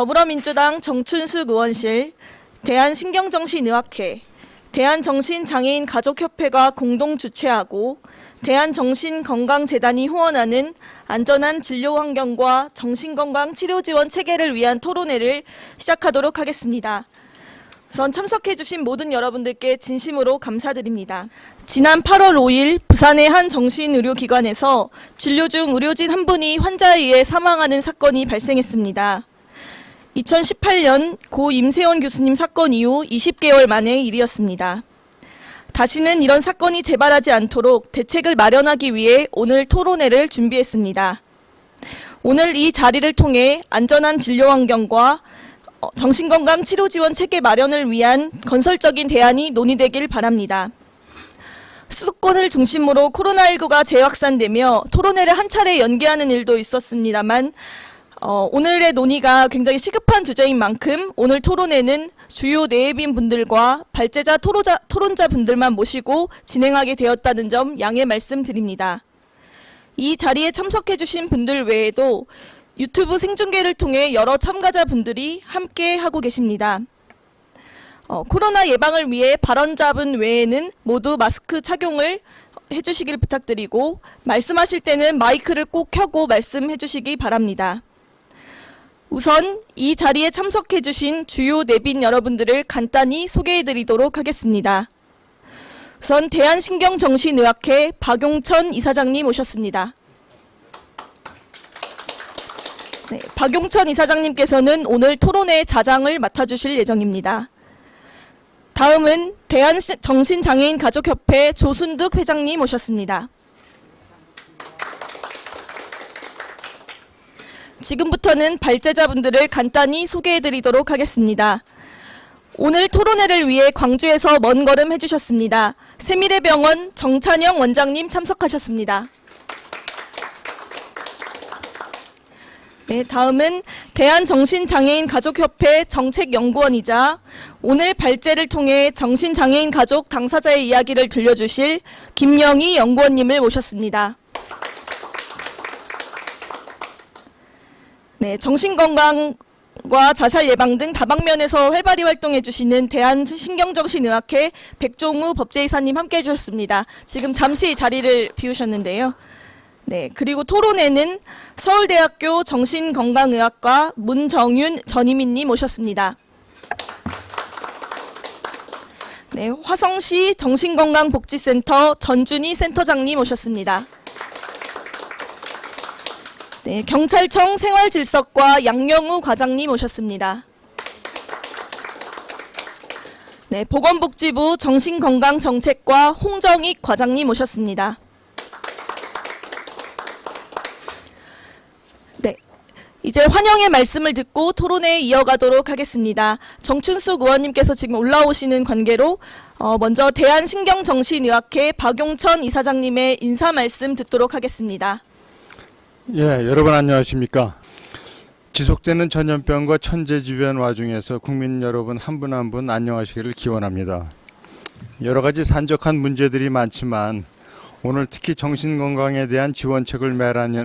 더불어민주당 정춘숙 의원실, 대한신경정신의학회, 대한정신장애인 가족협회가 공동 주최하고 대한정신건강재단이 후원하는 안전한 진료 환경과 정신건강 치료 지원 체계를 위한 토론회를 시작하도록 하겠습니다. 우선 참석해주신 모든 여러분들께 진심으로 감사드립니다. 지난 8월 5일 부산의 한 정신의료기관에서 진료 중 의료진 한 분이 환자에 의해 사망하는 사건이 발생했습니다. 2018년 고 임세원 교수님 사건 이후 20개월 만의 일이었습니다. 다시는 이런 사건이 재발하지 않도록 대책을 마련하기 위해 오늘 토론회를 준비했습니다. 오늘 이 자리를 통해 안전한 진료 환경과 정신건강 치료 지원 체계 마련을 위한 건설적인 대안이 논의되길 바랍니다. 수도권을 중심으로 코로나19가 재확산되며 토론회를 한 차례 연기하는 일도 있었습니다만 오늘의 논의가 굉장히 시급한 주제인 만큼 오늘 토론회는 주요 내외빈 분들과 발제자 토론자 분들만 모시고 진행하게 되었다는 점 양해 말씀드립니다. 이 자리에 참석해 주신 분들 외에도 유튜브 생중계를 통해 여러 참가자분들이 함께 하고 계십니다. 코로나 예방을 위해 발언자분 외에는 모두 마스크 착용을 해주시길 부탁드리고 말씀하실 때는 마이크를 꼭 켜고 말씀해 주시기 바랍니다. 우선 이 자리에 참석해 주신 주요 내빈 여러분들을 간단히 소개해 드리도록 하겠습니다. 우선 대한신경정신의학회 박용천 이사장님 오셨습니다. 네, 박용천 이사장님께서는 오늘 토론회 자장을 맡아주실 예정입니다. 다음은 대한정신장애인 가족협회 조순득 회장님 오셨습니다. 지금부터는 발제자분들을 간단히 소개해드리도록 하겠습니다. 오늘 토론회를 위해 광주에서 먼 걸음 해주셨습니다. 세미래병원 정찬영 원장님 참석하셨습니다. 네, 다음은 대한정신장애인 가족협회 정책연구원이자 오늘 발제를 통해 정신장애인 가족 당사자의 이야기를 들려주실 김영희 연구원님을 모셨습니다. 네, 정신건강과 자살 예방 등 다방면에서 활발히 활동해 주시는 대한신경정신의학회 백종우 법제이사님 함께해 주셨습니다. 지금 잠시 자리를 비우셨는데요. 네, 그리고 토론회는 서울대학교 정신건강의학과 문정윤 전희민님 모셨습니다. 네, 화성시 정신건강복지센터 전준희 센터장님 모셨습니다. 네, 경찰청 생활질서과 양영우 과장님 오셨습니다. 네, 보건복지부 정신건강정책과 홍정익 과장님 오셨습니다. 네, 이제 환영의 말씀을 듣고 토론회 이어가도록 하겠습니다. 정춘숙 의원님께서 지금 올라오시는 관계로 먼저 대한신경정신의학회 박용천 이사장님의 인사 말씀 듣도록 하겠습니다. 예, 여러분 안녕하십니까. 지속되는 전염병과 천재지변 와중에서 국민 여러분 한 분 한 분 안녕하시기를 기원합니다. 여러 가지 산적한 문제들이 많지만 오늘 특히 정신건강에 대한 지원책을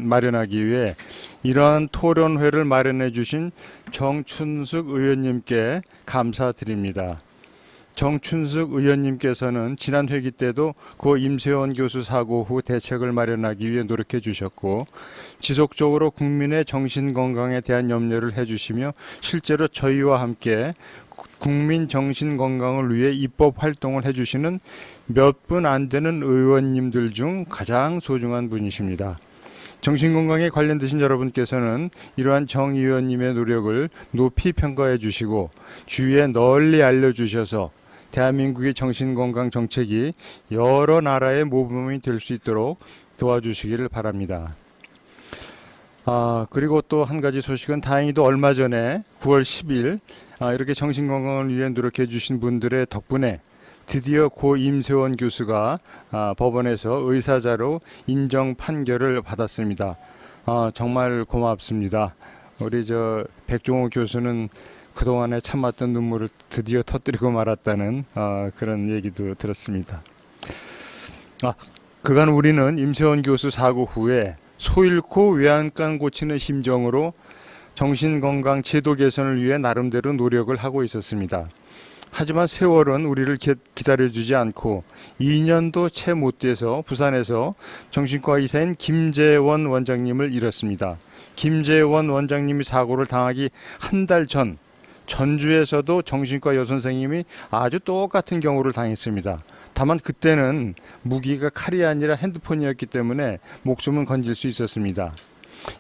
마련하기 위해 이러한 토론회를 마련해 주신 정춘숙 의원님께 감사드립니다. 정춘숙 의원님께서는 지난 회기 때도 고 임세원 교수 사고 후 대책을 마련하기 위해 노력해 주셨고 지속적으로 국민의 정신건강에 대한 염려를 해주시며 실제로 저희와 함께 국민 정신건강을 위해 입법 활동을 해주시는 몇 분 안 되는 의원님들 중 가장 소중한 분이십니다. 정신건강에 관련되신 여러분께서는 이러한 정 의원님의 노력을 높이 평가해 주시고 주위에 널리 알려주셔서 대한민국의 정신건강 정책이 여러 나라의 모범이 될 수 있도록 도와주시기를 바랍니다. 그리고 또 한 가지 소식은 다행히도 얼마 전에 9월 10일 이렇게 정신건강을 위해 노력해 주신 분들의 덕분에 드디어 고 임세원 교수가 법원에서 의사자로 인정 판결을 받았습니다. 정말 고맙습니다. 우리 백종호 교수는 그동안에 참았던 눈물을 드디어 터뜨리고 말았다는 그런 얘기도 들었습니다. 그간 우리는 임세원 교수 사고 후에 소 잃고 외양간 고치는 심정으로 정신건강 제도 개선을 위해 나름대로 노력을 하고 있었습니다. 하지만 세월은 우리를 기다려주지 않고 2년도 채 못 돼서 부산에서 정신과 의사인 김재원 원장님을 잃었습니다. 김재원 원장님이 사고를 당하기 한 달 전 전주에서도 정신과 여선생님이 아주 똑같은 경우를 당했습니다. 다만 그때는 무기가 칼이 아니라 핸드폰이었기 때문에 목숨은 건질 수 있었습니다.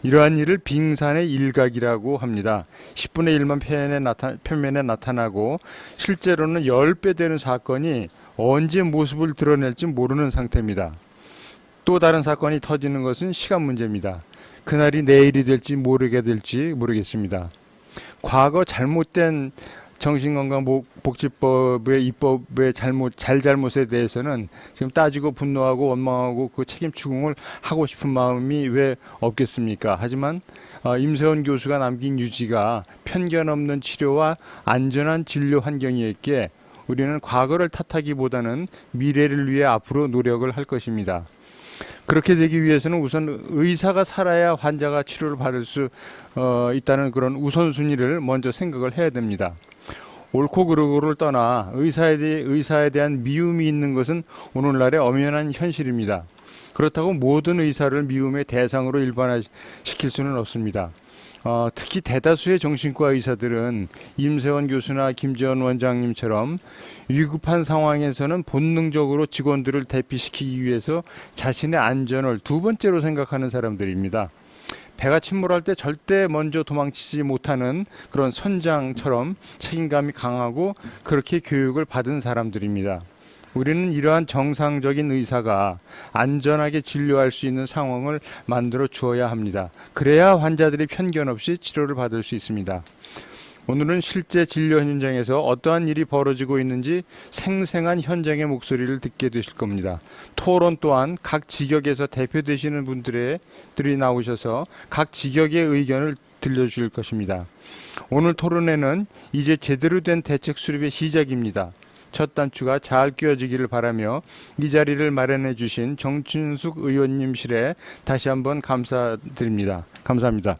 이러한 일을 빙산의 일각이라고 합니다. 10분의 1만 표면에 나타나고 실제로는 10배 되는 사건이 언제 모습을 드러낼지 모르는 상태입니다. 또 다른 사건이 터지는 것은 시간 문제입니다. 그날이 내일이 될지 모르게 될지 모르겠습니다. 과거 잘못된 정신건강복지법의 입법의 잘잘못에 대해서는 지금 따지고 분노하고 원망하고 그 책임 추궁을 하고 싶은 마음이 왜 없겠습니까? 하지만 임세원 교수가 남긴 유지가 편견 없는 치료와 안전한 진료 환경이었기에 우리는 과거를 탓하기보다는 미래를 위해 앞으로 노력을 할 것입니다. 그렇게 되기 위해서는 우선 의사가 살아야 환자가 치료를 받을 수 있다는 그런 우선순위를 먼저 생각을 해야 됩니다. 옳고 그르고를 떠나 의사에 대한 미움이 있는 것은 오늘날의 엄연한 현실입니다. 그렇다고 모든 의사를 미움의 대상으로 일반화시킬 수는 없습니다. 특히 대다수의 정신과 의사들은 임세원 교수나 김재원 원장님처럼 위급한 상황에서는 본능적으로 직원들을 대피시키기 위해서 자신의 안전을 두 번째로 생각하는 사람들입니다. 배가 침몰할 때 절대 먼저 도망치지 못하는 그런 선장처럼 책임감이 강하고 그렇게 교육을 받은 사람들입니다. 우리는 이러한 정상적인 의사가 안전하게 진료할 수 있는 상황을 만들어 주어야 합니다. 그래야 환자들이 편견 없이 치료를 받을 수 있습니다. 오늘은 실제 진료 현장에서 어떠한 일이 벌어지고 있는지 생생한 현장의 목소리를 듣게 되실 겁니다. 토론 또한 각 직역에서 대표되시는 분들이 나오셔서 각 직역의 의견을 들려주실 것입니다. 오늘 토론회는 이제 제대로 된 대책 수립의 시작입니다. 첫 단추가 잘 끼워지기를 바라며 이 자리를 마련해 주신 정춘숙 의원님실에 다시 한번 감사드립니다. 감사합니다.